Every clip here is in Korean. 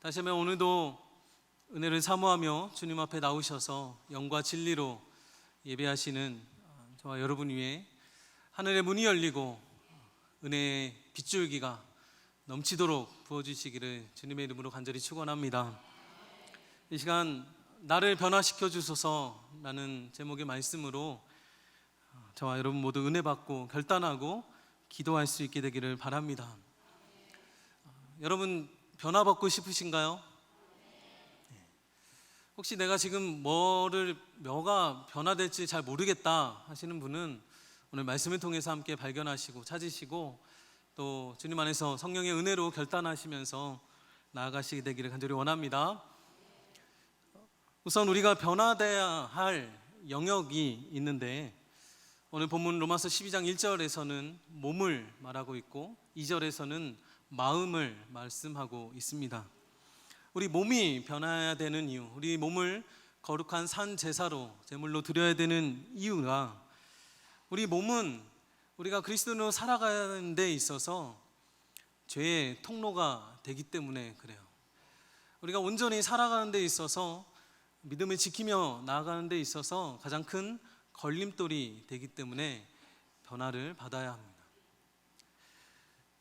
다시 한번 오늘도 은혜를 사모하며 주님 앞에 나오셔서 영과 진리로 예배하시는 저와 여러분 위에 하늘의 문이 열리고 은혜의 빗줄기가 넘치도록 부어주시기를 주님의 이름으로 간절히 축원합니다. 이 시간 나를 변화시켜 주소서라는 제목의 말씀으로 저와 여러분 모두 은혜 받고 결단하고 기도할 수 있게 되기를 바랍니다. 여러분 변화받고 싶으신가요? 혹시 내가 지금 뭐가 변화될지 잘 모르겠다 하시는 분은 오늘 말씀을 통해서 함께 발견하시고 찾으시고 또 주님 안에서 성령의 은혜로 결단하시면서 나아가시게 되기를 간절히 원합니다. 우선 우리가 변화돼야 할 영역이 있는데 오늘 본문 로마서 12장 1절에서는 몸을 말하고 있고 2절에서는 마음을 말씀하고 있습니다. 우리 몸이 변화해야 되는 이유, 우리 몸을 거룩한 산 제사로 제물로 드려야 되는 이유가 우리 몸은 우리가 그리스도인으로 살아가는 데 있어서 죄의 통로가 되기 때문에 그래요. 우리가 온전히 살아가는 데 있어서 믿음을 지키며 나아가는 데 있어서 가장 큰 걸림돌이 되기 때문에 변화를 받아야 합니다.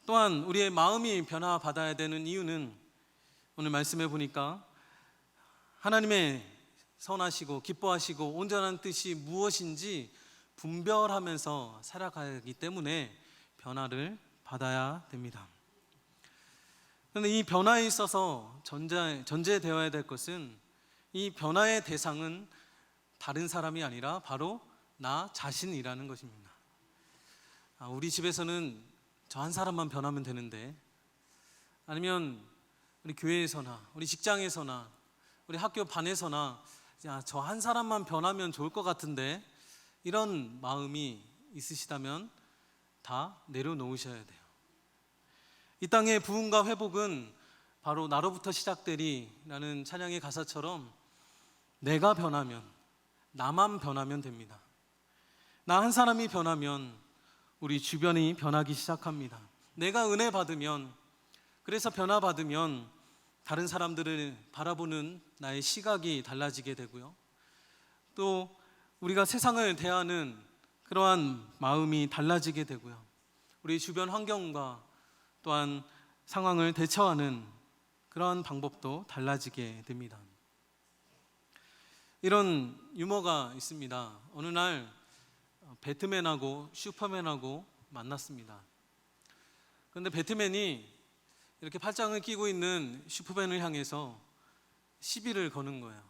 또한 우리의 마음이 변화받아야 되는 이유는 오늘 말씀해 보니까 하나님의 선하시고 기뻐하시고 온전한 뜻이 무엇인지 분별하면서 살아가기 때문에 변화를 받아야 됩니다. 그런데 이 변화에 있어서 전제되어야 될 것은 이 변화의 대상은 다른 사람이 아니라 바로 나 자신이라는 것입니다. 우리 집에서는 저 한 사람만 변하면 되는데, 아니면 우리 교회에서나 우리 직장에서나 우리 학교 반에서나 저 한 사람만 변하면 좋을 것 같은데, 이런 마음이 있으시다면 다 내려놓으셔야 돼요. 이 땅의 부흥과 회복은 바로 나로부터 시작되리라는 찬양의 가사처럼 내가 변하면, 나만 변하면 됩니다. 나 한 사람이 변하면 우리 주변이 변하기 시작합니다. 내가 은혜 받으면, 그래서 변화 받으면 다른 사람들을 바라보는 나의 시각이 달라지게 되고요, 또 우리가 세상을 대하는 그러한 마음이 달라지게 되고요, 우리 주변 환경과 또한 상황을 대처하는 그러한 방법도 달라지게 됩니다. 이런 유머가 있습니다. 어느 날 배트맨하고 슈퍼맨하고 만났습니다. 그런데 배트맨이 이렇게 팔짱을 끼고 있는 슈퍼맨을 향해서 시비를 거는 거예요.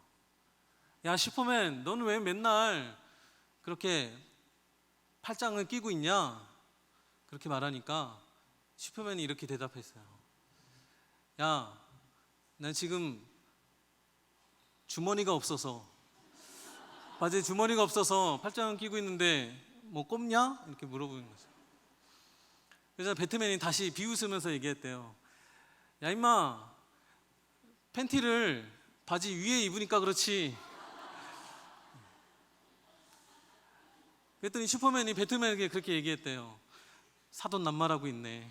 야 슈퍼맨, 너는 왜 맨날 그렇게 팔짱을 끼고 있냐? 그렇게 말하니까 슈퍼맨이 이렇게 대답했어요. 야, 난 지금 주머니가 없어서, 바지에 주머니가 없어서 팔짱을 끼고 있는데 뭐 꼽냐? 이렇게 물어보는 거죠. 그래서 배트맨이 다시 비웃으면서 얘기했대요. 야 임마, 팬티를 바지 위에 입으니까 그렇지. 그랬더니 슈퍼맨이 배트맨에게 그렇게 얘기했대요. 사돈난말하고 있네.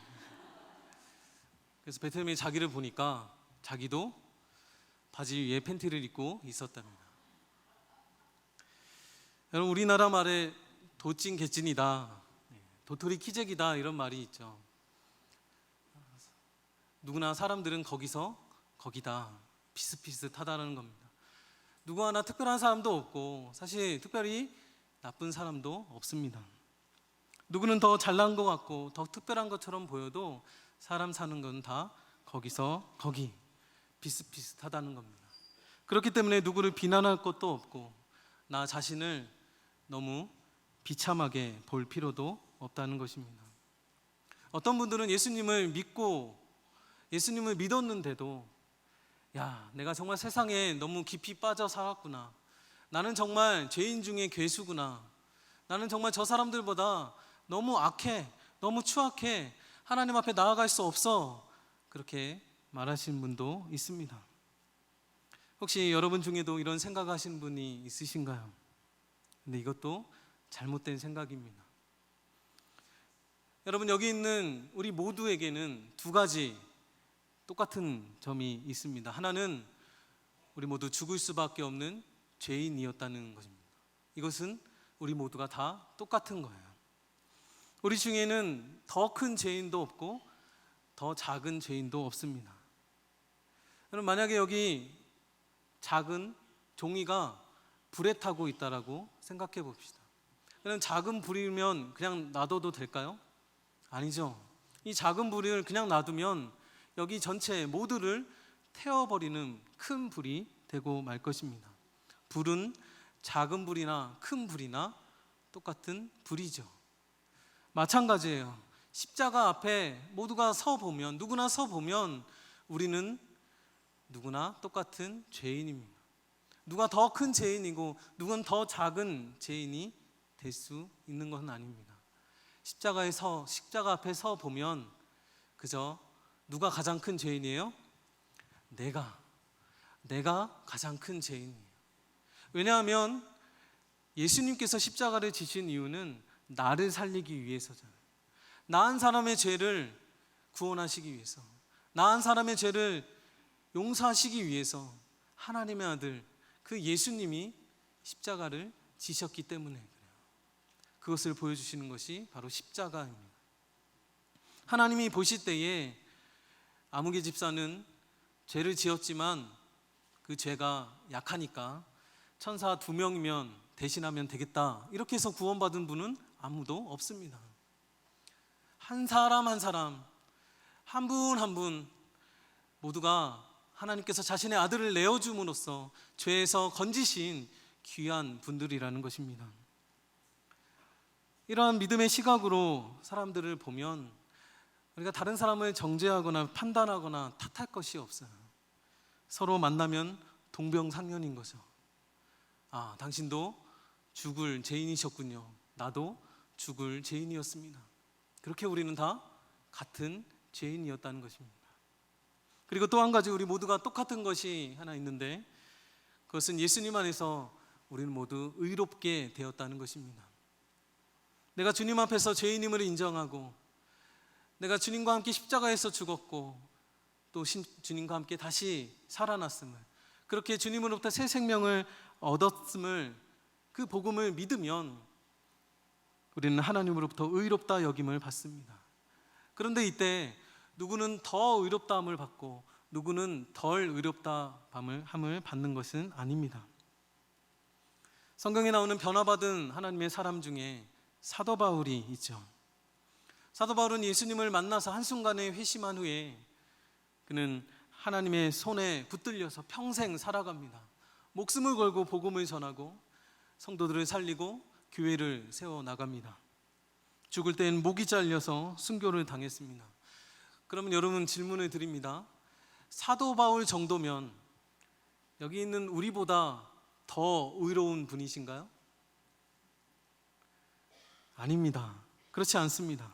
그래서 배트맨이 자기를 보니까 자기도 바지 위에 팬티를 입고 있었답니다. 여러분, 우리나라 말에 도찐 개찐이다, 도토리 키재기다, 이런 말이 있죠. 누구나 사람들은 거기서 거기다, 비슷비슷하다는 겁니다. 누구 하나 특별한 사람도 없고 사실 특별히 나쁜 사람도 없습니다. 누구는 더 잘난 것 같고 더 특별한 것처럼 보여도 사람 사는 건 다 거기서 거기, 비슷비슷하다는 겁니다. 그렇기 때문에 누구를 비난할 것도 없고 나 자신을 너무 비참하게 볼 필요도 없다는 것입니다. 어떤 분들은 예수님을 믿었는데도 야, 내가 정말 세상에 너무 깊이 빠져 살았구나, 나는 정말 죄인 중에 괴수구나, 나는 정말 저 사람들보다 너무 악해, 너무 추악해, 하나님 앞에 나아갈 수 없어, 그렇게 말하시는 분도 있습니다. 혹시 여러분 중에도 이런 생각하시는 분이 있으신가요? 근데 이것도 잘못된 생각입니다. 여러분, 여기 있는 우리 모두에게는 두 가지 똑같은 점이 있습니다. 하나는 우리 모두 죽을 수밖에 없는 죄인이었다는 것입니다. 이것은 우리 모두가 다 똑같은 거예요. 우리 중에는 더 큰 죄인도 없고 더 작은 죄인도 없습니다. 여러분, 만약에 여기 작은 종이가 불에 타고 있다라고 생각해 봅시다. 그럼 작은 불이면 그냥 놔둬도 될까요? 아니죠. 이 작은 불을 그냥 놔두면 여기 전체 모두를 태워버리는 큰 불이 되고 말 것입니다. 불은 작은 불이나 큰 불이나 똑같은 불이죠. 마찬가지예요. 십자가 앞에 모두가 서보면, 누구나 서보면 우리는 누구나 똑같은 죄인입니다. 누가 더 큰 죄인이고 누군 더 작은 죄인이 될 수 있는 것은 아닙니다. 십자가 앞에 서 보면 그저 누가 가장 큰 죄인이에요? 내가 가장 큰 죄인이에요. 왜냐하면 예수님께서 십자가를 지신 이유는 나를 살리기 위해서잖아요. 나 한 사람의 죄를 구원하시기 위해서, 나 한 사람의 죄를 용서하시기 위해서 하나님의 아들 그 예수님이 십자가를 지셨기 때문에 그래요. 그것을 보여주시는 것이 바로 십자가입니다. 하나님이 보실 때에 아무개 집사는 죄를 지었지만 그 죄가 약하니까 천사 2명이면 대신하면 되겠다, 이렇게 해서 구원받은 분은 아무도 없습니다. 한 사람 한 사람, 한 분 한 분 모두가 하나님께서 자신의 아들을 내어줌으로써 죄에서 건지신 귀한 분들이라는 것입니다. 이러한 믿음의 시각으로 사람들을 보면 우리가 다른 사람을 정죄하거나 판단하거나 탓할 것이 없어요. 서로 만나면 동병상련인 거죠. 아, 당신도 죽을 죄인이셨군요. 나도 죽을 죄인이었습니다. 그렇게 우리는 다 같은 죄인이었다는 것입니다. 그리고 또 한 가지 우리 모두가 똑같은 것이 하나 있는데 그것은 예수님 안에서 우리는 모두 의롭게 되었다는 것입니다. 내가 주님 앞에서 죄인임을 인정하고 내가 주님과 함께 십자가에서 죽었고 또 주님과 함께 다시 살아났음을, 그렇게 주님으로부터 새 생명을 얻었음을, 그 복음을 믿으면 우리는 하나님으로부터 의롭다 여김을 받습니다. 그런데 이때 누구는 더 의롭다함을 받고 누구는 덜 의롭다함을 받는 것은 아닙니다. 성경에 나오는 변화받은 하나님의 사람 중에 사도 바울이 있죠. 사도 바울은 예수님을 만나서 한순간에 회심한 후에 그는 하나님의 손에 붙들려서 평생 살아갑니다. 목숨을 걸고 복음을 전하고 성도들을 살리고 교회를 세워나갑니다. 죽을 땐 목이 잘려서 순교를 당했습니다. 그러면 여러분 질문을 드립니다. 사도 바울 정도면 여기 있는 우리보다 더 의로운 분이신가요? 아닙니다. 그렇지 않습니다.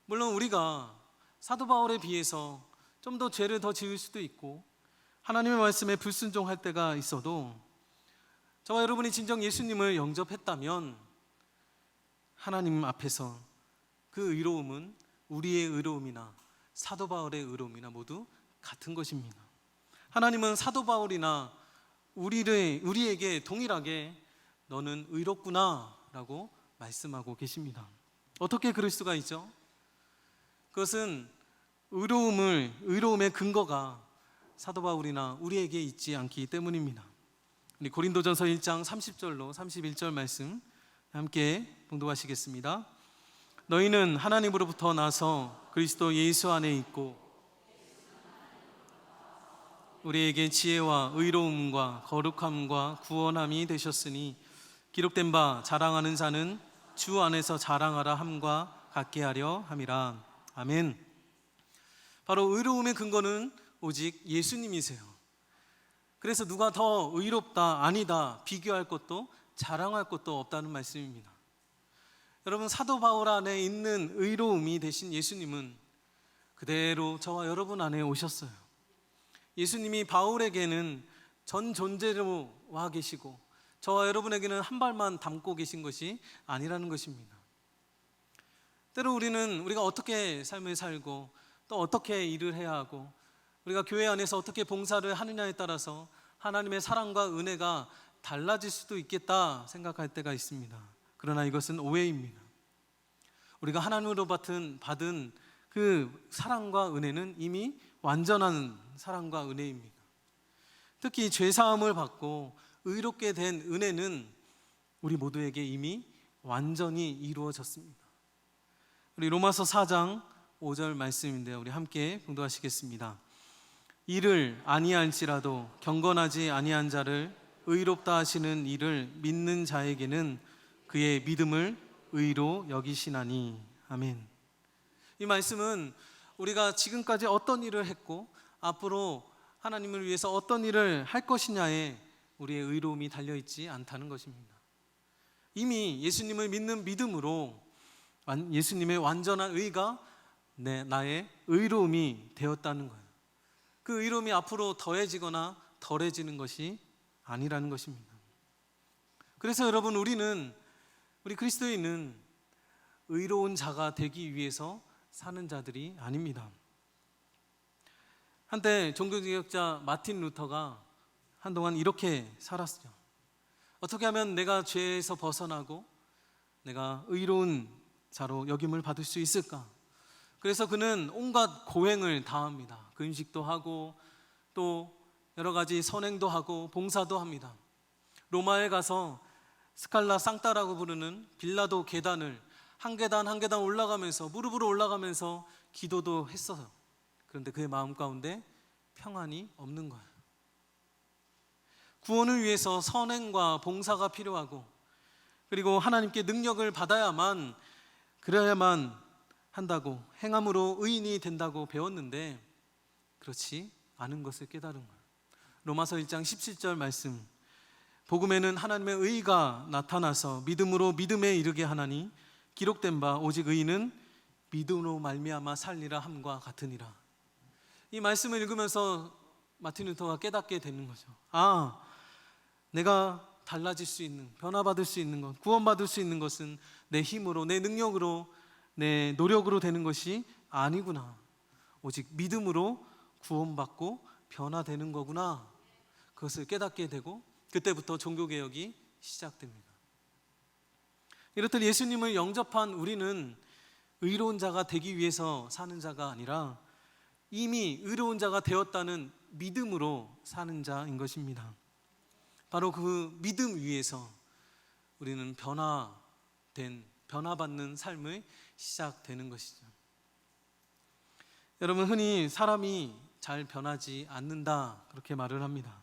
물론 우리가 사도 바울에 비해서 좀 더 죄를 더 지을 수도 있고 하나님의 말씀에 불순종할 때가 있어도 저와 여러분이 진정 예수님을 영접했다면 하나님 앞에서 그 의로움은 우리의 의로움이나 사도 바울의 의로움이나 모두 같은 것입니다. 하나님은 사도 바울이나 우리에게 동일하게 너는 의롭구나 라고 말씀하고 계십니다. 어떻게 그럴 수가 있죠? 그것은 의로움의 근거가 사도 바울이나 우리에게 있지 않기 때문입니다. 우리 고린도전서 1장 30절로 31절 말씀 함께 봉독하시겠습니다. 너희는 하나님으로부터 나서 그리스도 예수 안에 있고 우리에게 지혜와 의로움과 거룩함과 구원함이 되셨으니 기록된 바 자랑하는 자는 주 안에서 자랑하라 함과 같게 하려 함이라. 아멘. 바로 의로움의 근거는 오직 예수님이세요. 그래서 누가 더 의롭다 아니다 비교할 것도 자랑할 것도 없다는 말씀입니다. 여러분, 사도 바울 안에 있는 의로움이 되신 예수님은 그대로 저와 여러분 안에 오셨어요. 예수님이 바울에게는 전 존재로 와 계시고 저와 여러분에게는 한 발만 담고 계신 것이 아니라는 것입니다. 때로 우리가 어떻게 삶을 살고 또 어떻게 일을 해야 하고 우리가 교회 안에서 어떻게 봉사를 하느냐에 따라서 하나님의 사랑과 은혜가 달라질 수도 있겠다 생각할 때가 있습니다. 그러나 이것은 오해입니다. 우리가 하나님으로 받은 그 사랑과 은혜는 이미 완전한 사랑과 은혜입니다. 특히 죄사함을 받고 의롭게 된 은혜는 우리 모두에게 이미 완전히 이루어졌습니다. 우리 로마서 4장 5절 말씀인데요, 우리 함께 봉독하시겠습니다. 이를 아니할지라도 경건하지 아니한 자를 의롭다 하시는 이를 믿는 자에게는 그의 믿음을 의로 여기시나니. 아멘. 이 말씀은 우리가 지금까지 어떤 일을 했고 앞으로 하나님을 위해서 어떤 일을 할 것이냐에 우리의 의로움이 달려있지 않다는 것입니다. 이미 예수님을 믿는 믿음으로 예수님의 완전한 의가 나의 의로움이 되었다는 거예요. 그 의로움이 앞으로 더해지거나 덜해지는 것이 아니라는 것입니다. 그래서 여러분, 우리 그리스도인은 의로운 자가 되기 위해서 사는 자들이 아닙니다. 한때 종교개혁자 마틴 루터가 한동안 이렇게 살았죠. 어떻게 하면 내가 죄에서 벗어나고 내가 의로운 자로 여김을 받을 수 있을까? 그래서 그는 온갖 고행을 다합니다. 금식도 하고 또 여러 가지 선행도 하고 봉사도 합니다. 로마에 가서 스칼라 상타라고 부르는 빌라도 계단을 한 계단 한 계단 올라가면서 무릎으로 올라가면서 기도도 했어요. 그런데 그의 마음 가운데 평안이 없는 거예요. 구원을 위해서 선행과 봉사가 필요하고, 그리고 하나님께 능력을 받아야만, 그래야만 한다고, 행함으로 의인이 된다고 배웠는데 그렇지 않은 것을 깨달은 거예요. 로마서 1장 17절 말씀, 복음에는 하나님의 의가 나타나서 믿음으로 믿음에 이르게 하나니 기록된 바 오직 의인은 믿음으로 말미암아 살리라 함과 같으니라. 이 말씀을 읽으면서 마틴 루터가 깨닫게 되는 거죠. 내가 달라질 수 있는, 변화받을 수 있는 것, 구원받을 수 있는 것은 내 힘으로, 내 능력으로, 내 노력으로 되는 것이 아니구나. 오직 믿음으로 구원받고 변화되는 거구나. 그것을 깨닫게 되고 그때부터 종교개혁이 시작됩니다. 이렇듯 예수님을 영접한 우리는 의로운 자가 되기 위해서 사는 자가 아니라 이미 의로운 자가 되었다는 믿음으로 사는 자인 것입니다. 바로 그 믿음 위에서 우리는 변화받는 삶의 시작되는 것이죠. 여러분, 흔히 사람이 잘 변하지 않는다 그렇게 말을 합니다.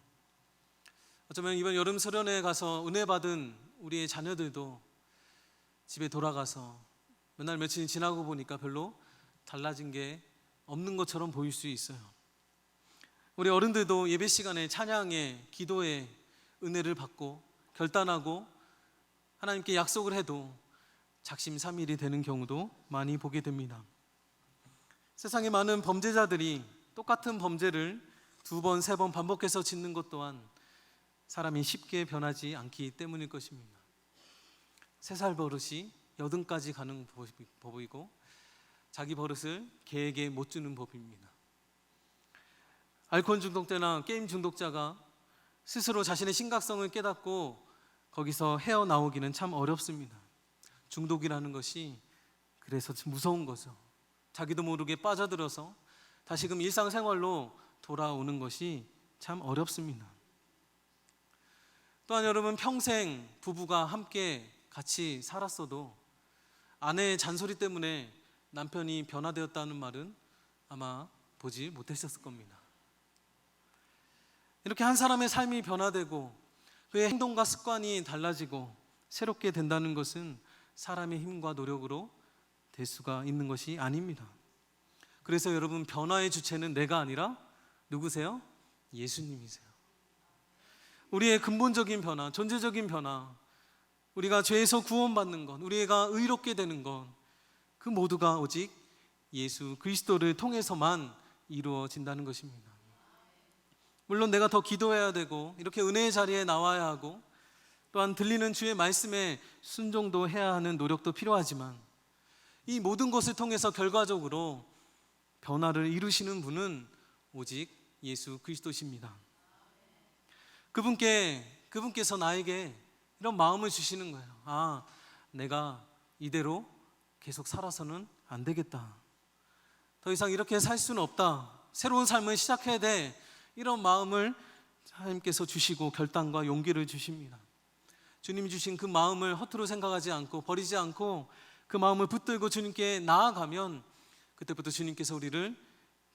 어쩌면 이번 여름 설연에 가서 은혜 받은 우리의 자녀들도 집에 돌아가서 몇 날 며칠 지나고 보니까 별로 달라진 게 없는 것처럼 보일 수 있어요. 우리 어른들도 예배 시간에 찬양에, 기도에 은혜를 받고 결단하고 하나님께 약속을 해도 작심삼일이 되는 경우도 많이 보게 됩니다. 세상에 많은 범죄자들이 똑같은 범죄를 2번, 3번 반복해서 짓는 것 또한 사람이 쉽게 변하지 않기 때문일 것입니다. 3살 버릇이 80까지 가는 법이고 자기 버릇을 개에게 못 주는 법입니다. 알코올 중독자나 게임 중독자가 스스로 자신의 심각성을 깨닫고 거기서 헤어나오기는 참 어렵습니다. 중독이라는 것이 그래서 무서운 거죠. 자기도 모르게 빠져들어서 다시금 일상생활로 돌아오는 것이 참 어렵습니다. 또한 여러분, 평생 부부가 함께 같이 살았어도 아내의 잔소리 때문에 남편이 변화되었다는 말은 아마 보지 못하셨을 겁니다. 이렇게 한 사람의 삶이 변화되고 그의 행동과 습관이 달라지고 새롭게 된다는 것은 사람의 힘과 노력으로 될 수가 있는 것이 아닙니다. 그래서 여러분, 변화의 주체는 내가 아니라 누구세요? 예수님이세요. 우리의 근본적인 변화, 존재적인 변화, 우리가 죄에서 구원받는 것, 우리가 의롭게 되는 것, 그 모두가 오직 예수 그리스도를 통해서만 이루어진다는 것입니다. 물론 내가 더 기도해야 되고 이렇게 은혜의 자리에 나와야 하고 또한 들리는 주의 말씀에 순종도 해야 하는 노력도 필요하지만 이 모든 것을 통해서 결과적으로 변화를 이루시는 분은 오직 예수 그리스도십니다. 그분께서 나에게 이런 마음을 주시는 거예요. 내가 이대로 계속 살아서는 안 되겠다. 더 이상 이렇게 살 수는 없다. 새로운 삶을 시작해야 돼. 이런 마음을 하나님께서 주시고 결단과 용기를 주십니다. 주님이 주신 그 마음을 허투루 생각하지 않고 버리지 않고 그 마음을 붙들고 주님께 나아가면 그때부터 주님께서 우리를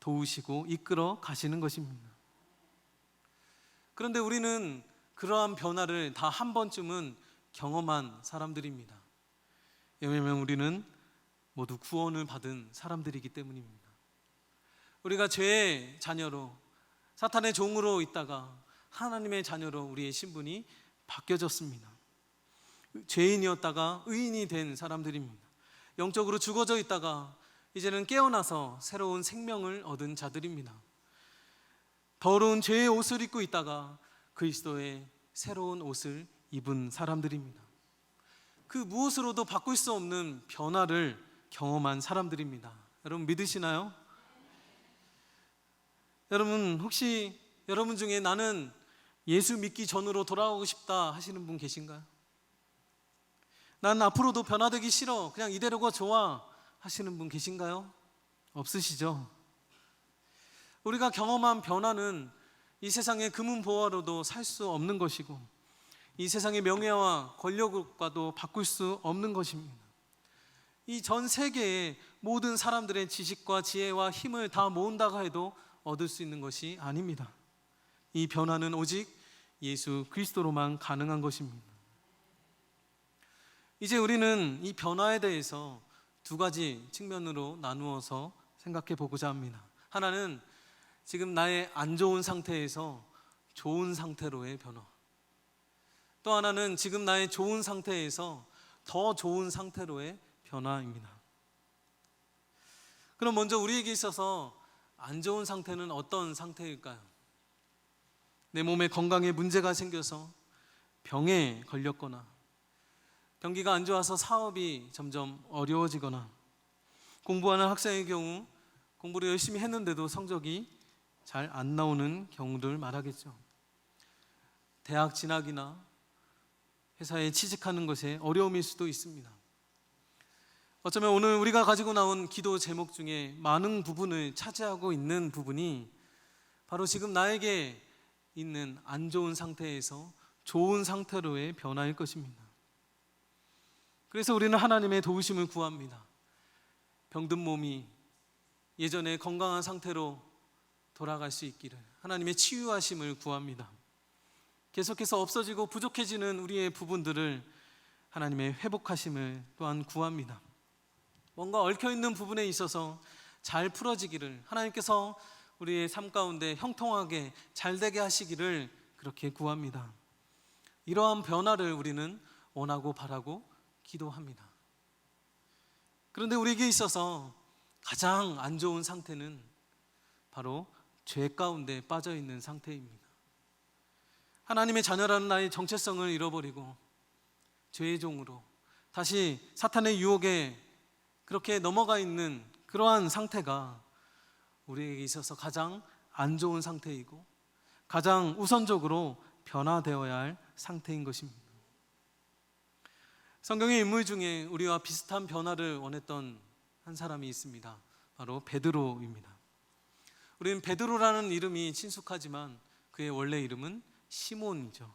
도우시고 이끌어 가시는 것입니다. 그런데 우리는 그러한 변화를 다 한 번쯤은 경험한 사람들입니다. 왜냐하면 우리는 모두 구원을 받은 사람들이기 때문입니다. 우리가 죄의 자녀로 사탄의 종으로 있다가 하나님의 자녀로 우리의 신분이 바뀌어졌습니다. 죄인이었다가 의인이 된 사람들입니다. 영적으로 죽어져 있다가 이제는 깨어나서 새로운 생명을 얻은 자들입니다. 더러운 죄의 옷을 입고 있다가 그리스도의 새로운 옷을 입은 사람들입니다. 그 무엇으로도 바꿀 수 없는 변화를 경험한 사람들입니다. 여러분 믿으시나요? 여러분 혹시 여러분 중에 나는 예수 믿기 전으로 돌아가고 싶다 하시는 분 계신가요? 난 앞으로도 변화되기 싫어, 그냥 이대로가 좋아 하시는 분 계신가요? 없으시죠? 우리가 경험한 변화는 이 세상의 금은보화로도 살 수 없는 것이고 이 세상의 명예와 권력과도 바꿀 수 없는 것입니다. 이 전 세계의 모든 사람들의 지식과 지혜와 힘을 다 모은다고 해도 얻을 수 있는 것이 아닙니다. 이 변화는 오직 예수 그리스도로만 가능한 것입니다. 이제 우리는 이 변화에 대해서 두 가지 측면으로 나누어서 생각해 보고자 합니다. 하나는 지금 나의 안 좋은 상태에서 좋은 상태로의 변화, 또 하나는 지금 나의 좋은 상태에서 더 좋은 상태로의 변화입니다. 그럼 먼저 우리에게 있어서 안 좋은 상태는 어떤 상태일까요? 내 몸에 건강에 문제가 생겨서 병에 걸렸거나 경기가 안 좋아서 사업이 점점 어려워지거나 공부하는 학생의 경우 공부를 열심히 했는데도 성적이 잘 안 나오는 경우들 말하겠죠. 대학 진학이나 회사에 취직하는 것에 어려움일 수도 있습니다. 어쩌면 오늘 우리가 가지고 나온 기도 제목 중에 많은 부분을 차지하고 있는 부분이 바로 지금 나에게 있는 안 좋은 상태에서 좋은 상태로의 변화일 것입니다. 그래서 우리는 하나님의 도우심을 구합니다. 병든 몸이 예전의 건강한 상태로 돌아갈 수 있기를 하나님의 치유하심을 구합니다. 계속해서 없어지고 부족해지는 우리의 부분들을 하나님의 회복하심을 또한 구합니다. 뭔가 얽혀있는 부분에 있어서 잘 풀어지기를 하나님께서 우리의 삶 가운데 형통하게 잘 되게 하시기를 그렇게 구합니다. 이러한 변화를 우리는 원하고 바라고 기도합니다. 그런데 우리에게 있어서 가장 안 좋은 상태는 바로 죄 가운데 빠져 있는 상태입니다. 하나님의 자녀라는 나의 정체성을 잃어버리고 죄의 종으로 다시 사탄의 유혹에 그렇게 넘어가 있는 그러한 상태가 우리에게 있어서 가장 안 좋은 상태이고 가장 우선적으로 변화되어야 할 상태인 것입니다. 성경의 인물 중에 우리와 비슷한 변화를 원했던 한 사람이 있습니다. 바로 베드로입니다. 우리는 베드로라는 이름이 친숙하지만 그의 원래 이름은 시몬이죠.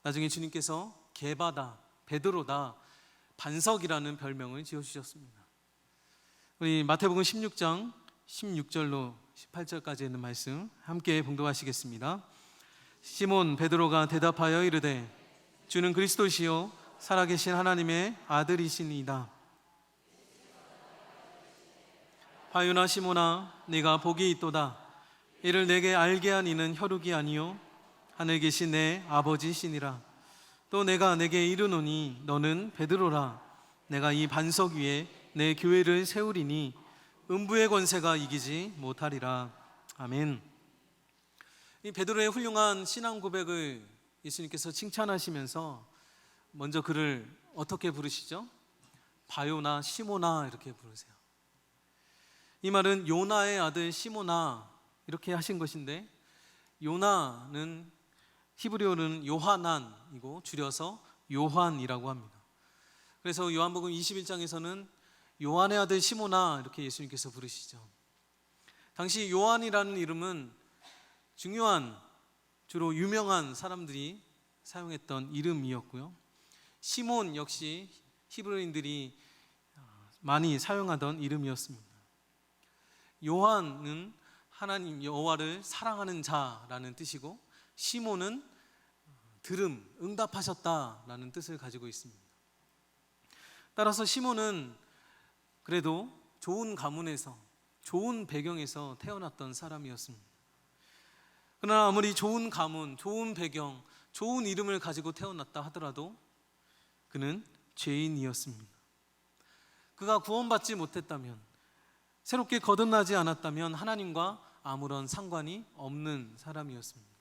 나중에 주님께서 게바다, 베드로다, 반석이라는 별명을 지어주셨습니다. 우리 마태복음 16장 16절로 18절까지 있는 말씀 함께 봉독하시겠습니다. 시몬 베드로가 대답하여 이르되 주는 그리스도시요 살아계신 하나님의 아들이시니이다. 바요나 시몬아 네가 복이 있도다. 이를 내게 알게 한 이는 혈육이 아니요 하늘 계신 내 아버지시니라. 또 내가 내게 이르노니 너는 베드로라. 내가 이 반석 위에 내 교회를 세우리니 음부의 권세가 이기지 못하리라. 아멘. 이 베드로의 훌륭한 신앙 고백을 예수님께서 칭찬하시면서 먼저 그를 어떻게 부르시죠? 바요나 시모나 이렇게 부르세요. 이 말은 요나의 아들 시모나 이렇게 하신 것인데, 요나는 히브리어는 요하난이고 줄여서 요한이라고 합니다. 그래서 요한복음 21장에서는 요한의 아들 시몬아 이렇게 예수님께서 부르시죠. 당시 요한이라는 이름은 중요한, 주로 유명한 사람들이 사용했던 이름이었고요. 시몬 역시 히브리인들이 많이 사용하던 이름이었습니다. 요한은 하나님 여호와를 사랑하는 자라는 뜻이고, 시몬은 들음, 응답하셨다라는 뜻을 가지고 있습니다. 따라서 시몬은 그래도 좋은 가문에서, 좋은 배경에서 태어났던 사람이었습니다. 그러나 아무리 좋은 가문, 좋은 배경, 좋은 이름을 가지고 태어났다 하더라도 그는 죄인이었습니다. 그가 구원받지 못했다면, 새롭게 거듭나지 않았다면 하나님과 아무런 상관이 없는 사람이었습니다.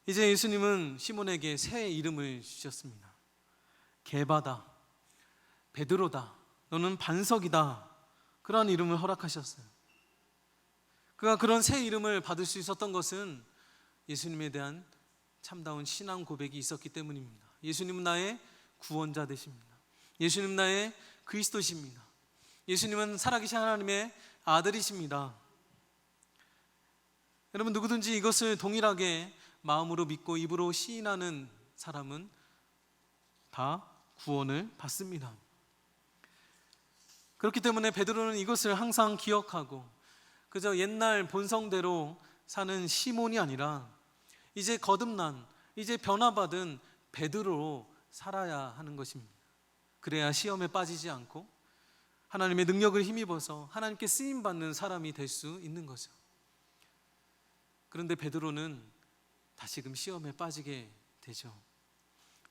이제 예수님은 시몬에게 새 이름을 주셨습니다. 게바다, 베드로다, 너는 반석이다, 그런 이름을 허락하셨어요. 그가 그런 새 이름을 받을 수 있었던 것은 예수님에 대한 참다운 신앙 고백이 있었기 때문입니다. 예수님은 나의 구원자 되십니다. 예수님은 나의 그리스도십니다. 예수님은 살아계신 하나님의 아들이십니다. 여러분, 누구든지 이것을 동일하게 마음으로 믿고 입으로 시인하는 사람은 다 구원을 받습니다. 그렇기 때문에 베드로는 이것을 항상 기억하고 그저 옛날 본성대로 사는 시몬이 아니라 이제 거듭난, 이제 변화받은 베드로로 살아야 하는 것입니다. 그래야 시험에 빠지지 않고 하나님의 능력을 힘입어서 하나님께 쓰임받는 사람이 될 수 있는 거죠. 그런데 베드로는 다시금 시험에 빠지게 되죠.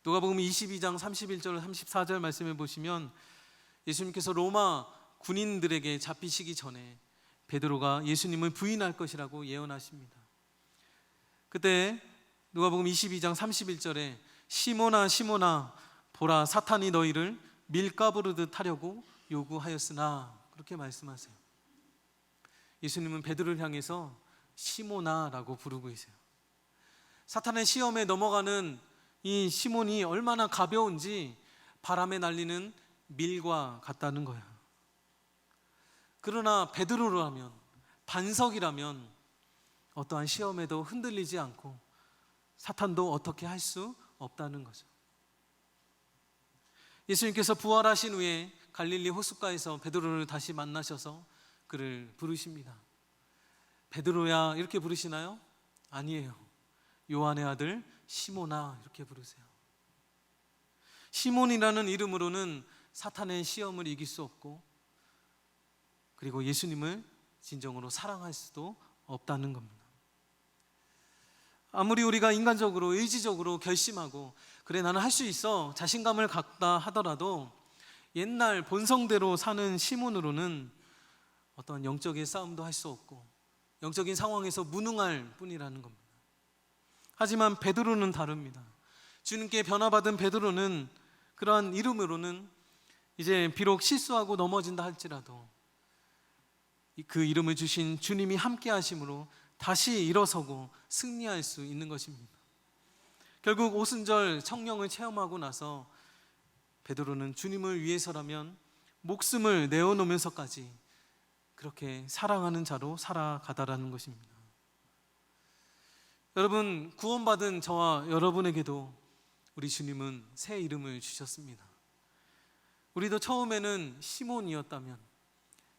누가복음 22장 31절 34절 말씀을 보시면 예수님께서 로마 군인들에게 잡히시기 전에 베드로가 예수님을 부인할 것이라고 예언하십니다. 그때 누가복음 22장 31절에 시몬아 시몬아 보라 사탄이 너희를 밀가부르듯 하려고 요구하였으나, 그렇게 말씀하세요. 예수님은 베드로를 향해서 시몬아라고 부르고 계세요. 사탄의 시험에 넘어가는 이 시몬이 얼마나 가벼운지 바람에 날리는 밀과 같다는 거예요. 그러나 베드로라면, 반석이라면 어떠한 시험에도 흔들리지 않고 사탄도 어떻게 할 수 없다는 거죠. 예수님께서 부활하신 후에 갈릴리 호숫가에서 베드로를 다시 만나셔서 그를 부르십니다. 베드로야 이렇게 부르시나요? 아니에요. 요한의 아들 시몬아 이렇게 부르세요. 시몬이라는 이름으로는 사탄의 시험을 이길 수 없고, 그리고 예수님을 진정으로 사랑할 수도 없다는 겁니다. 아무리 우리가 인간적으로, 의지적으로 결심하고 그래 나는 할 수 있어 자신감을 갖다 하더라도 옛날 본성대로 사는 시몬으로는 어떤 영적인 싸움도 할 수 없고 영적인 상황에서 무능할 뿐이라는 겁니다. 하지만 베드로는 다릅니다. 주님께 변화받은 베드로는 그러한 이름으로는 이제 비록 실수하고 넘어진다 할지라도 그 이름을 주신 주님이 함께 하심으로 다시 일어서고 승리할 수 있는 것입니다. 결국 오순절 성령을 체험하고 나서 베드로는 주님을 위해서라면 목숨을 내어놓으면서까지 그렇게 사랑하는 자로 살아가다라는 것입니다. 여러분, 구원받은 저와 여러분에게도 우리 주님은 새 이름을 주셨습니다. 우리도 처음에는 시몬이었다면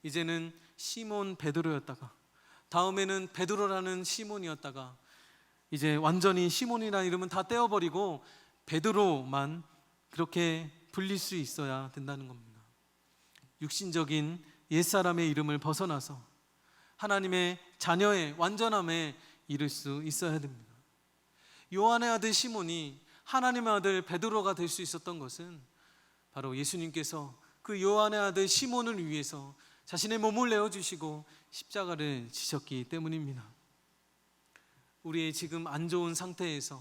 이제는 시몬 베드로였다가 다음에는 베드로라는 시몬이었다가 이제 완전히 시몬이라는 이름은 다 떼어버리고 베드로만 그렇게 불릴 수 있어야 된다는 겁니다. 육신적인 옛사람의 이름을 벗어나서 하나님의 자녀의 완전함에 이를 수 있어야 됩니다. 요한의 아들 시몬이 하나님의 아들 베드로가 될 수 있었던 것은 바로 예수님께서 그 요한의 아들 시몬을 위해서 자신의 몸을 내어주시고 십자가를 지셨기 때문입니다. 우리의 지금 안 좋은 상태에서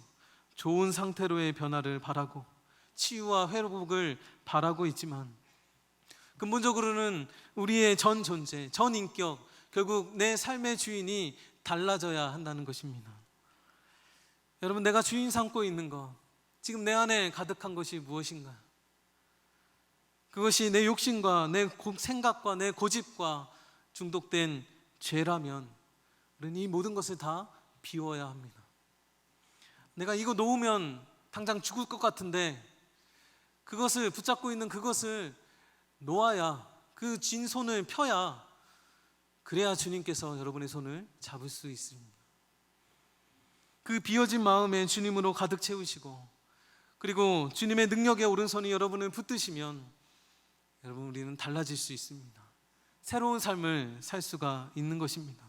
좋은 상태로의 변화를 바라고 치유와 회복을 바라고 있지만 근본적으로는 우리의 전 존재, 전 인격, 결국 내 삶의 주인이 달라져야 한다는 것입니다. 여러분, 내가 주인 삼고 있는 것, 지금 내 안에 가득한 것이 무엇인가? 그것이 내 욕심과 내 생각과 내 고집과 중독된 죄라면 우리는 이 모든 것을 다 비워야 합니다. 내가 이거 놓으면 당장 죽을 것 같은데 그것을 붙잡고 있는 그것을 놓아야, 그 쥔 손을 펴야, 그래야 주님께서 여러분의 손을 잡을 수 있습니다. 그 비어진 마음에 주님으로 가득 채우시고, 그리고 주님의 능력의 오른손이 여러분을 붙드시면 여러분, 우리는 달라질 수 있습니다. 새로운 삶을 살 수가 있는 것입니다.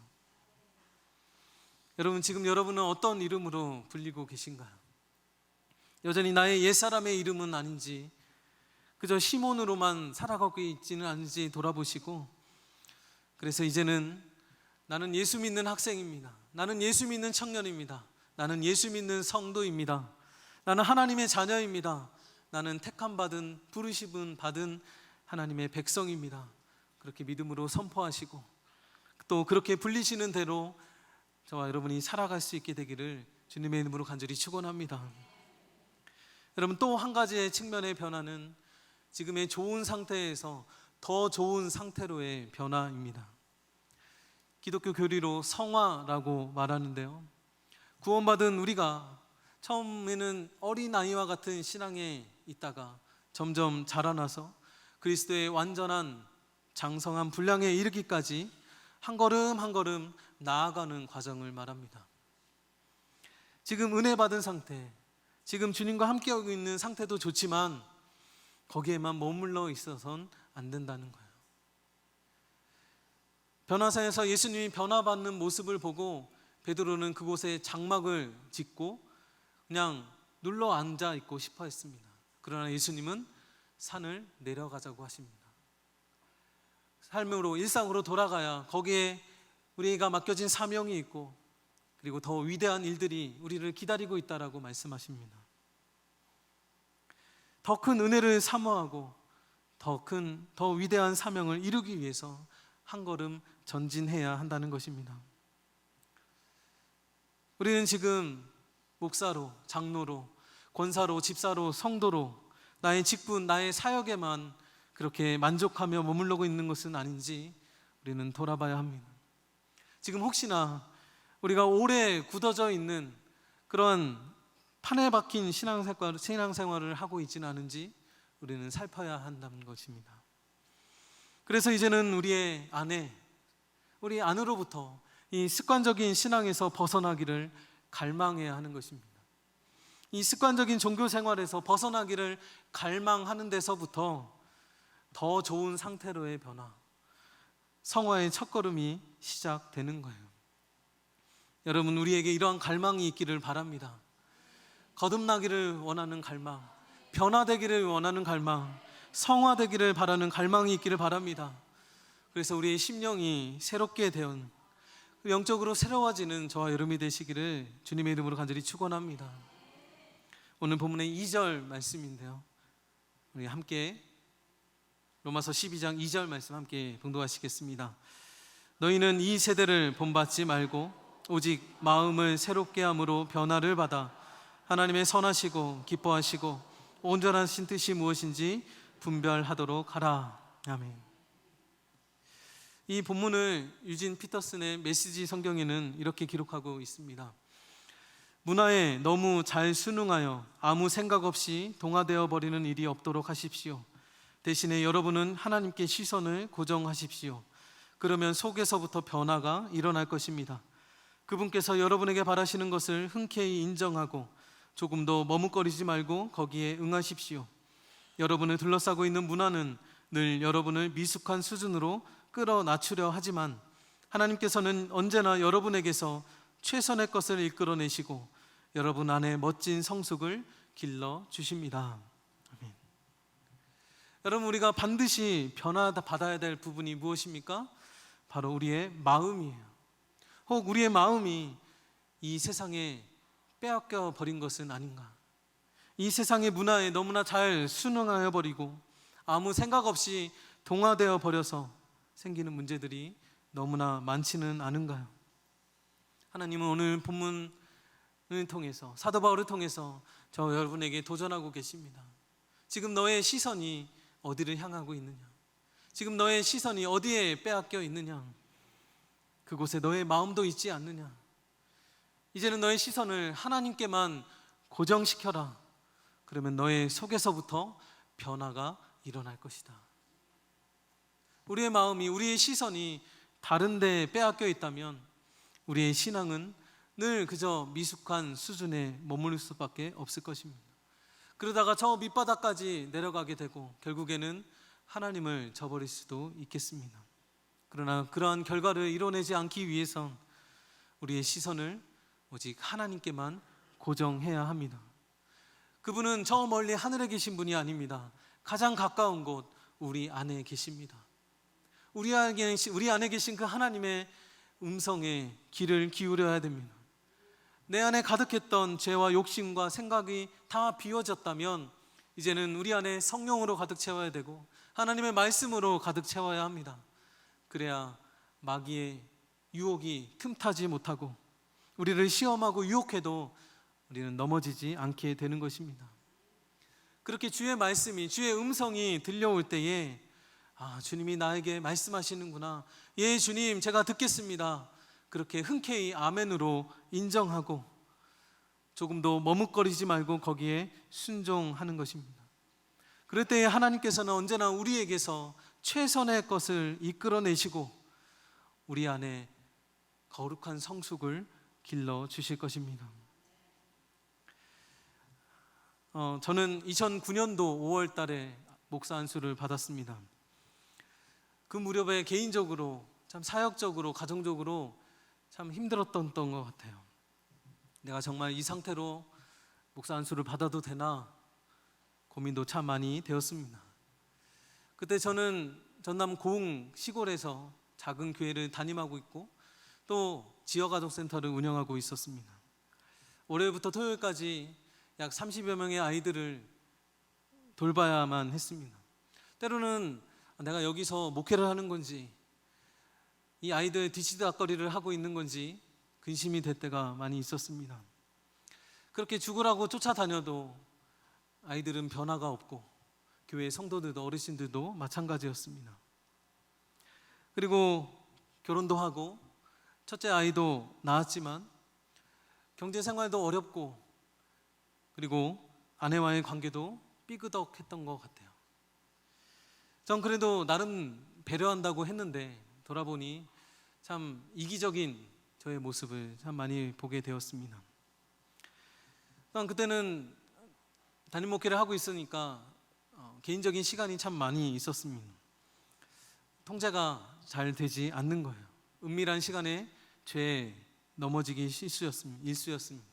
여러분, 지금 여러분은 어떤 이름으로 불리고 계신가요? 여전히 나의 옛사람의 이름은 아닌지, 그저 시몬으로만 살아가고 있지는 않은지 돌아보시고, 그래서 이제는 나는 예수 믿는 학생입니다. 나는 예수 믿는 청년입니다. 나는 예수 믿는 성도입니다. 나는 하나님의 자녀입니다. 나는 택함받은, 부르심은 받은 하나님의 백성입니다. 그렇게 믿음으로 선포하시고, 또 그렇게 불리시는 대로 저와 여러분이 살아갈 수 있게 되기를 주님의 이름으로 간절히 축원합니다. 여러분, 또 한 가지의 측면의 변화는 지금의 좋은 상태에서 더 좋은 상태로의 변화입니다. 기독교 교리로 성화라고 말하는데요, 구원받은 우리가 처음에는 어린아이와 같은 신앙에 있다가 점점 자라나서 그리스도의 완전한 장성한 분량에 이르기까지 한 걸음 한 걸음 나아가는 과정을 말합니다. 지금 은혜 받은 상태, 지금 주님과 함께하고 있는 상태도 좋지만 거기에만 머물러 있어서는 안 된다는 거예요. 변화사에서 예수님이 변화받는 모습을 보고 베드로는 그곳에 장막을 짓고 그냥 눌러 앉아 있고 싶어 했습니다. 그러나 예수님은 산을 내려가자고 하십니다. 삶으로, 일상으로 돌아가야 거기에 우리가 맡겨진 사명이 있고, 그리고 더 위대한 일들이 우리를 기다리고 있다라고 말씀하십니다. 더 큰 은혜를 사모하고 더 위대한 사명을 이루기 위해서 한 걸음 전진해야 한다는 것입니다. 우리는 지금 목사로, 장로로, 권사로, 집사로, 성도로 나의 직분, 나의 사역에만 그렇게 만족하며 머물러고 있는 것은 아닌지 우리는 돌아봐야 합니다. 지금 혹시나 우리가 오래 굳어져 있는 그런 판에 박힌 신앙생활을 하고 있지는 않은지 우리는 살펴야 한다는 것입니다. 그래서 이제는 우리 안으로부터 이 습관적인 신앙에서 벗어나기를 갈망해야 하는 것입니다. 이 습관적인 종교 생활에서 벗어나기를 갈망하는 데서부터 더 좋은 상태로의 변화, 성화의 첫걸음이 시작되는 거예요. 여러분, 우리에게 이러한 갈망이 있기를 바랍니다. 거듭나기를 원하는 갈망, 변화되기를 원하는 갈망, 성화되기를 바라는 갈망이 있기를 바랍니다. 그래서 우리의 심령이 새롭게 되은, 영적으로 새로워지는 저와 여러분이 되시기를 주님의 이름으로 간절히 축원합니다. 오늘 본문의 2절 말씀인데요, 우리 함께 로마서 12장 2절 말씀 함께 봉독하시겠습니다. 너희는 이 세대를 본받지 말고 오직 마음을 새롭게 함으로 변화를 받아 하나님의 선하시고 기뻐하시고 온전하신 뜻이 무엇인지 분별하도록 하라. 아멘. 이 본문을 유진 피터슨의 메시지 성경에는 이렇게 기록하고 있습니다. 문화에 너무 잘 순응하여 아무 생각 없이 동화되어 버리는 일이 없도록 하십시오. 대신에 여러분은 하나님께 시선을 고정하십시오. 그러면 속에서부터 변화가 일어날 것입니다. 그분께서 여러분에게 바라시는 것을 흔쾌히 인정하고 조금도 머뭇거리지 말고 거기에 응하십시오. 여러분을 둘러싸고 있는 문화는 늘 여러분을 미숙한 수준으로 끌어낮추려 하지만 하나님께서는 언제나 여러분에게서 최선의 것을 이끌어내시고 여러분 안에 멋진 성숙을 길러주십니다. 아멘. 여러분, 우리가 반드시 변화받아야 될 부분이 무엇입니까? 바로 우리의 마음이에요. 혹 우리의 마음이 이 세상에 빼앗겨 버린 것은 아닌가? 이 세상의 문화에 너무나 잘 순응하여 버리고 아무 생각 없이 동화되어 버려서 생기는 문제들이 너무나 많지는 않은가요? 하나님은 오늘 본문을 통해서, 사도 바울을 통해서 저 여러분에게 도전하고 계십니다. 지금 너의 시선이 어디를 향하고 있느냐? 지금 너의 시선이 어디에 빼앗겨 있느냐? 그곳에 너의 마음도 있지 않느냐? 이제는 너의 시선을 하나님께만 고정시켜라. 그러면 너의 속에서부터 변화가 일어날 것이다. 우리의 마음이, 우리의 시선이 다른 데 빼앗겨 있다면 우리의 신앙은 늘 그저 미숙한 수준에 머무를 수밖에 없을 것입니다. 그러다가 저 밑바닥까지 내려가게 되고 결국에는 하나님을 저버릴 수도 있겠습니다. 그러나 그러한 결과를 이뤄내지 않기 위해선 우리의 시선을 오직 하나님께만 고정해야 합니다. 그분은 저 멀리 하늘에 계신 분이 아닙니다. 가장 가까운 곳, 우리 안에 계십니다. 우리 안에 계신 그 하나님의 음성에 귀를 기울여야 됩니다. 내 안에 가득했던 죄와 욕심과 생각이 다 비워졌다면 이제는 우리 안에 성령으로 가득 채워야 되고 하나님의 말씀으로 가득 채워야 합니다. 그래야 마귀의 유혹이 틈타지 못하고 우리를 시험하고 유혹해도 우리는 넘어지지 않게 되는 것입니다. 그렇게 주의 말씀이, 주의 음성이 들려올 때에 주님이 나에게 말씀하시는구나. 예, 주님, 제가 듣겠습니다. 그렇게 흔쾌히 아멘으로 인정하고 조금도 머뭇거리지 말고 거기에 순종하는 것입니다. 그럴 때에 하나님께서는 언제나 우리에게서 최선의 것을 이끌어내시고 우리 안에 거룩한 성숙을 길러주실 것입니다. 저는 2009년도 5월 달에 목사 안수를 받았습니다. 그 무렵에 개인적으로 참 사역적으로 가정적으로 참 힘들었던 것 같아요. 내가 정말 이 상태로 목사 안수를 받아도 되나 고민도 참 많이 되었습니다. 그때 저는 전남 고흥 시골에서 작은 교회를 담임하고 있고 또 지역아동센터를 운영하고 있었습니다. 월요일부터 토요일까지 약 30여 명의 아이들을 돌봐야만 했습니다. 때로는 내가 여기서 목회를 하는 건지 이 아이들 뒤치다거리를 하고 있는 건지 근심이 될 때가 많이 있었습니다. 그렇게 죽으라고 쫓아다녀도 아이들은 변화가 없고 교회 성도들도 어르신들도 마찬가지였습니다. 그리고 결혼도 하고 첫째 아이도 낳았지만 경제 생활도 어렵고 그리고 아내와의 관계도 삐그덕했던 것 같아요. 전 그래도 나름 배려한다고 했는데 돌아보니 참 이기적인 저의 모습을 참 많이 보게 되었습니다. 그때는 담임 목회를 하고 있으니까 개인적인 시간이 참 많이 있었습니다. 통제가 잘 되지 않는 거예요. 은밀한 시간에 죄에 넘어지기 일쑤였습니다.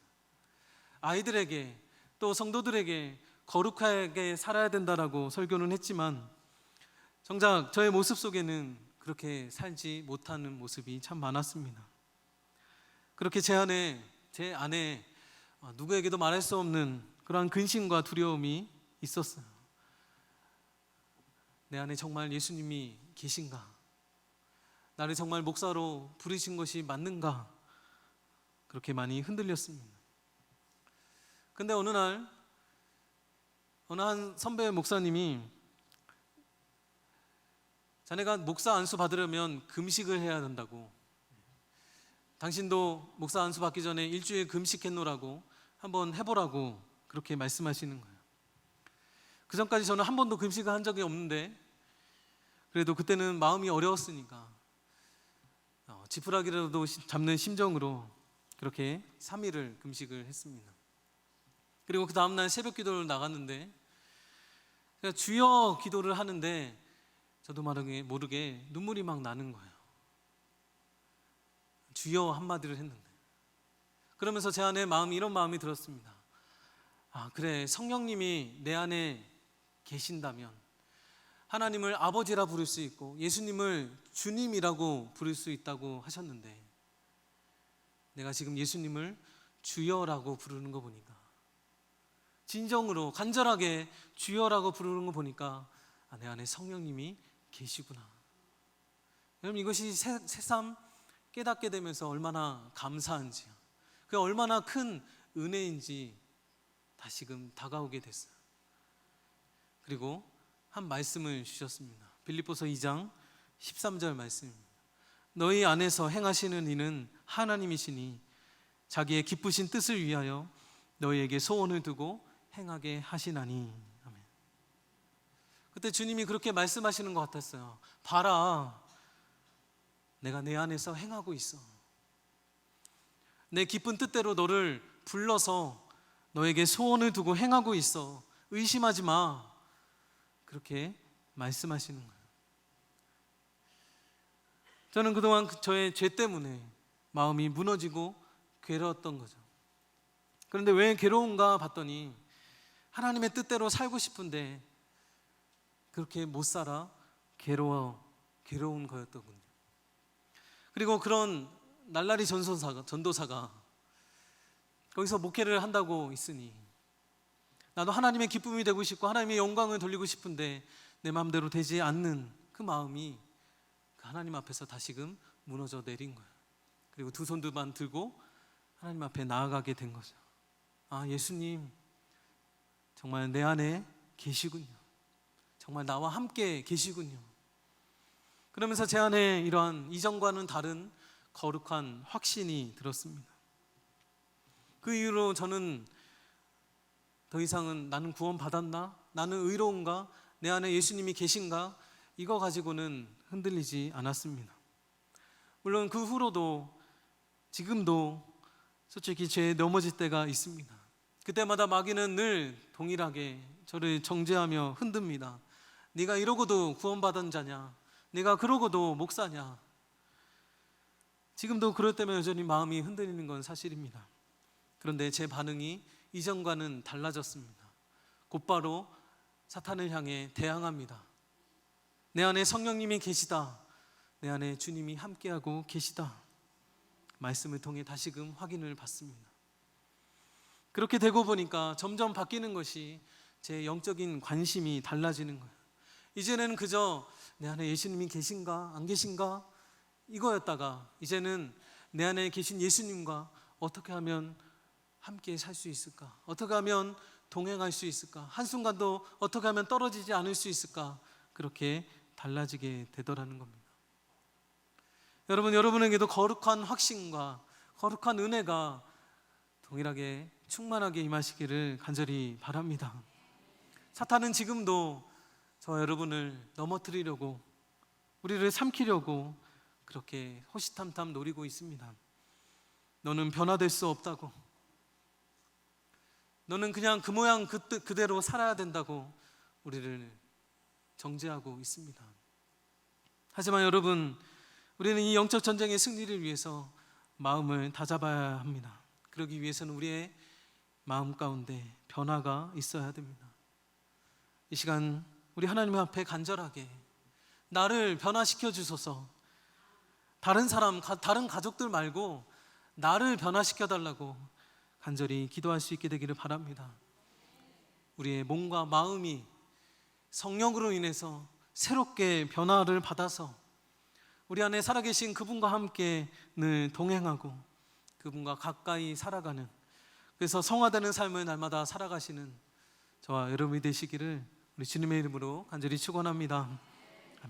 아이들에게 또 성도들에게 거룩하게 살아야 된다라고 설교는 했지만 정작 저의 모습 속에는 그렇게 살지 못하는 모습이 참 많았습니다. 그렇게 제 안에 누구에게도 말할 수 없는 그러한 근심과 두려움이 있었어요. 내 안에 정말 예수님이 계신가? 나를 정말 목사로 부르신 것이 맞는가? 그렇게 많이 흔들렸습니다. 근데 어느 한 선배 목사님이 자네가 목사 안수 받으려면 금식을 해야 된다고, 당신도 목사 안수 받기 전에 일주일 금식했노라고 한번 해보라고 그렇게 말씀하시는 거예요. 그 전까지 저는 한 번도 금식을 한 적이 없는데 그래도 그때는 마음이 어려웠으니까 지푸라기라도 잡는 심정으로 그렇게 3일을 금식을 했습니다. 그리고 그 다음날 새벽 기도를 나갔는데 제가 주여 기도를 하는데 저도 모르게 눈물이 막 나는 거예요. 주여 한마디를 했는데 그러면서 제 안에 이런 마음이 들었습니다. 그래, 성령님이 내 안에 계신다면 하나님을 아버지라 부를 수 있고 예수님을 주님이라고 부를 수 있다고 하셨는데 내가 지금 예수님을 주여라고 부르는 거 보니까, 진정으로 간절하게 주여라고 부르는 거 보니까 내 안에 성령님이 계시구나. 여러분, 이것이 새삼 깨닫게 되면서 얼마나 감사한지요. 그 얼마나 큰 은혜인지 다시금 다가오게 됐어요. 그리고 한 말씀을 주셨습니다. 빌립보서 2장 13절 말씀입니다. 너희 안에서 행하시는 이는 하나님이시니 자기의 기쁘신 뜻을 위하여 너희에게 소원을 두고 행하게 하시나니. 아멘. 그때 주님이 그렇게 말씀하시는 것 같았어요. 봐라, 내가 내 안에서 행하고 있어. 내 기쁜 뜻대로 너를 불러서 너에게 소원을 두고 행하고 있어. 의심하지 마. 그렇게 말씀하시는 거예요. 저는 그동안 저의 죄 때문에 마음이 무너지고 괴로웠던 거죠. 그런데 왜 괴로운가 봤더니 하나님의 뜻대로 살고 싶은데 그렇게 못 살아 괴로운 거였더군요. 그리고 그런 날라리 전도사가 거기서 목회를 한다고 있으니 나도 하나님의 기쁨이 되고 싶고 하나님의 영광을 돌리고 싶은데 내 마음대로 되지 않는 그 마음이 그 하나님 앞에서 다시금 무너져 내린 거예요. 그리고 두 손만 들고 하나님 앞에 나아가게 된 거죠. 아, 예수님 정말 내 안에 계시군요. 정말 나와 함께 계시군요. 그러면서 제 안에 이러한 이전과는 다른 거룩한 확신이 들었습니다. 그 이후로 저는 더 이상은 나는 구원받았나? 나는 의로운가? 내 안에 예수님이 계신가? 이거 가지고는 흔들리지 않았습니다. 물론 그 후로도 지금도 솔직히 죄에 넘어질 때가 있습니다. 그때마다 마귀는 늘 동일하게 저를 정죄하며 흔듭니다. 네가 이러고도 구원받은 자냐? 네가 그러고도 목사냐? 지금도 그럴 때면 여전히 마음이 흔들리는 건 사실입니다. 그런데 제 반응이 이전과는 달라졌습니다. 곧바로 사탄을 향해 대항합니다. 내 안에 성령님이 계시다. 내 안에 주님이 함께하고 계시다. 말씀을 통해 다시금 확인을 받습니다. 그렇게 되고 보니까 점점 바뀌는 것이 제 영적인 관심이 달라지는 거예요. 이제는 그저 내 안에 예수님이 계신가 안 계신가 이거였다가 이제는 내 안에 계신 예수님과 어떻게 하면 함께 살 수 있을까? 어떻게 하면 동행할 수 있을까? 한순간도 어떻게 하면 떨어지지 않을 수 있을까? 그렇게 달라지게 되더라는 겁니다. 여러분에게도 거룩한 확신과 거룩한 은혜가 동일하게 충만하게 임하시기를 간절히 바랍니다. 사탄은 지금도 저 여러분을 넘어뜨리려고 우리를 삼키려고 그렇게 호시탐탐 노리고 있습니다. 너는 변화될 수 없다고, 너는 그냥 그 모양 그대로 살아야 된다고 우리를 정죄하고 있습니다. 하지만 여러분, 우리는 이 영적 전쟁의 승리를 위해서 마음을 다잡아야 합니다. 그러기 위해서는 우리의 마음 가운데 변화가 있어야 됩니다. 이 시간 우리 하나님 앞에 간절하게 나를 변화시켜 주소서, 다른 사람, 다른 가족들 말고 나를 변화시켜 달라고 간절히 기도할 수 있게 되기를 바랍니다. 우리의 몸과 마음이 성령으로 인해서 새롭게 변화를 받아서 우리 안에 살아계신 그분과 함께 늘 동행하고 그분과 가까이 살아가는, 그래서 성화되는 삶을 날마다 살아가시는 저와 여러분이 되시기를 우리 주님의 이름으로 간절히 축원합니다.